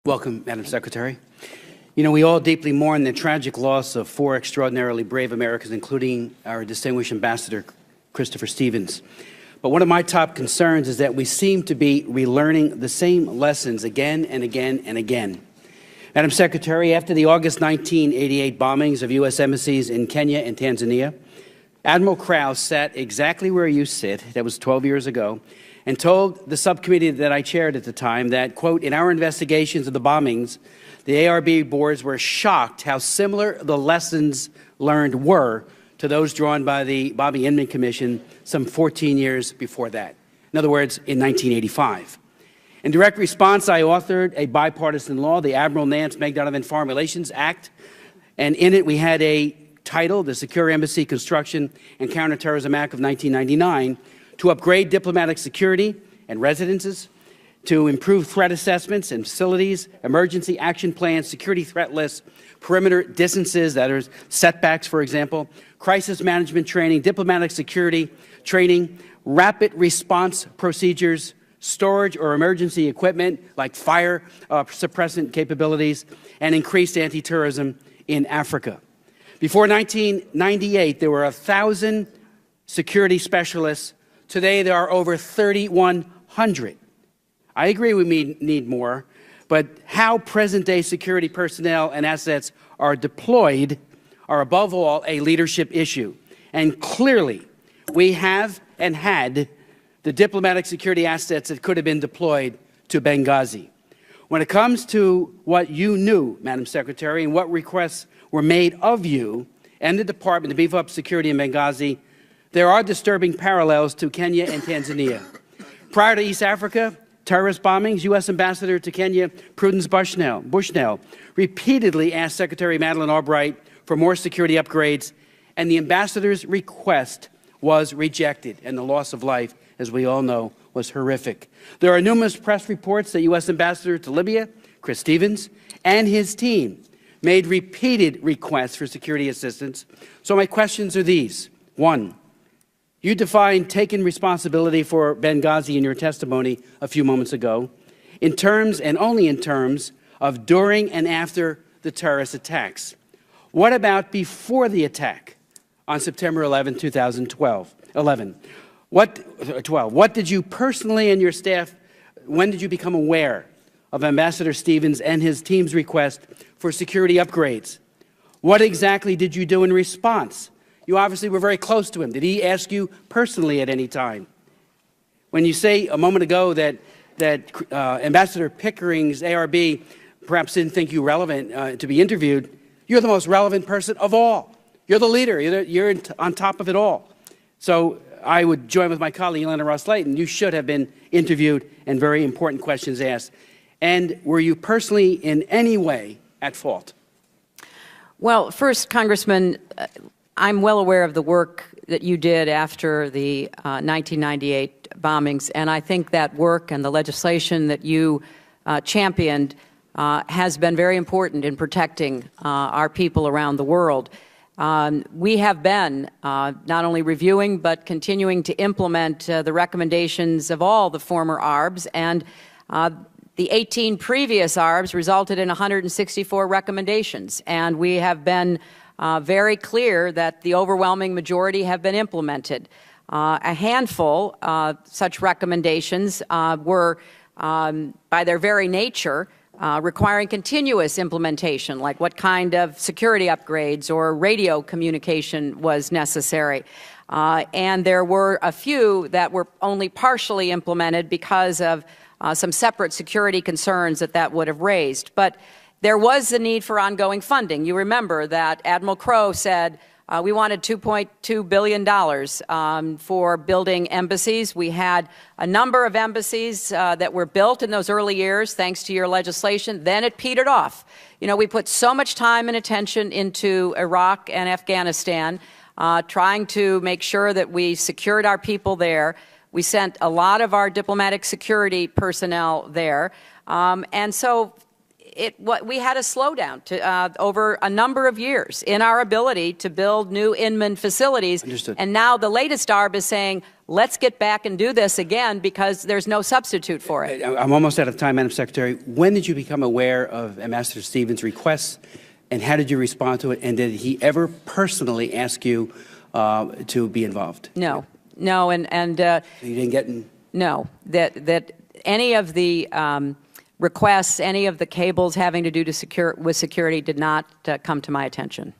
Welcome, Madam Secretary. You know, we all deeply mourn the tragic loss of 4 extraordinarily brave Americans, including our distinguished Ambassador, Christopher Stevens. But one of my top concerns is that we seem to be relearning the same lessons again and again and again. Madam Secretary, after the August 1988 bombings of U.S. embassies in Kenya and Tanzania, Admiral Krause sat exactly where you sit, that was 12 years ago, and told the subcommittee that I chaired at the time that, quote, in our investigations of the bombings, the ARB boards were shocked how similar the lessons learned were to those drawn by the Bobby Inman Commission some 14 years before that. In other words, in 1985. In direct response, I authored a bipartisan law, the Admiral Nance Magdonovan Foreign Relations Act, and in it we had a title, the Secure Embassy Construction and Counterterrorism Act of 1999, to upgrade diplomatic security and residences, to improve threat assessments and facilities, emergency action plans, security threat lists, perimeter distances, that is setbacks, for example, crisis management training, diplomatic security training, rapid response procedures, storage or emergency equipment like fire suppressant capabilities, and increased anti-terrorism in Africa. Before 1998, there were 1,000 security specialists. Today, there are over 3,100. I agree we need more, but how present-day security personnel and assets are deployed are, above all, a leadership issue. And clearly, we have and had the diplomatic security assets that could have been deployed to Benghazi. When it comes to what you knew, Madam Secretary, and what requests were made of you and the Department to beef up security in Benghazi, there are disturbing parallels to Kenya and Tanzania. Prior to East Africa terrorist bombings, U.S. Ambassador to Kenya, Prudence Bushnell, repeatedly asked Secretary Madeleine Albright for more security upgrades, and the ambassador's request was rejected, and the loss of life, as we all know, was horrific. There are numerous press reports that U.S. Ambassador to Libya, Chris Stevens, and his team made repeated requests for security assistance. So my questions are these. 1, you defined taking responsibility for Benghazi in your testimony a few moments ago in terms, and only in terms, of during and after the terrorist attacks. What about before the attack on September 11, 2012? What did you personally and your staff, when did you become aware of Ambassador Stevens and his team's request for security upgrades? What exactly did you do in response? You obviously were very close to him. Did he ask you personally at any time? When you say a moment ago that Ambassador Pickering's ARB perhaps didn't think you relevant to be interviewed, you're the most relevant person of all. You're the leader. You're on top of it all. So I would join with my colleague, Elena Ross-Layton. You should have been interviewed and very important questions asked. And were you personally in any way at fault? Well, first, Congressman, I'm well aware of the work that you did after the 1998 bombings, and I think that work and the legislation that you championed has been very important in protecting our people around the world. We have been not only reviewing but continuing to implement the recommendations of all the former ARBs, and the 18 previous ARBs resulted in 164 recommendations, and we have been very clear that the overwhelming majority have been implemented. A handful such recommendations were, by their very nature, requiring continuous implementation, like what kind of security upgrades or radio communication was necessary. And there were a few that were only partially implemented because of some separate security concerns that would have raised. But there was a need for ongoing funding. You remember that Admiral Crowe said we wanted $2.2 billion for building embassies. We had a number of embassies that were built in those early years, thanks to your legislation. Then it petered off. You know, we put so much time and attention into Iraq and Afghanistan, trying to make sure that we secured our people there. We sent a lot of our diplomatic security personnel there. And so we had a slowdown over a number of years in our ability to build new Inman facilities. Understood. And now the latest ARB is saying, let's get back and do this again because there's no substitute for it. I'm almost out of time, Madam Secretary. When did you become aware of Ambassador Stevens' request, and how did you respond to it? And did he ever personally ask you to be involved? No, and You didn't get in? No, that any of the requests, any of the cables having to do with security did not come to my attention.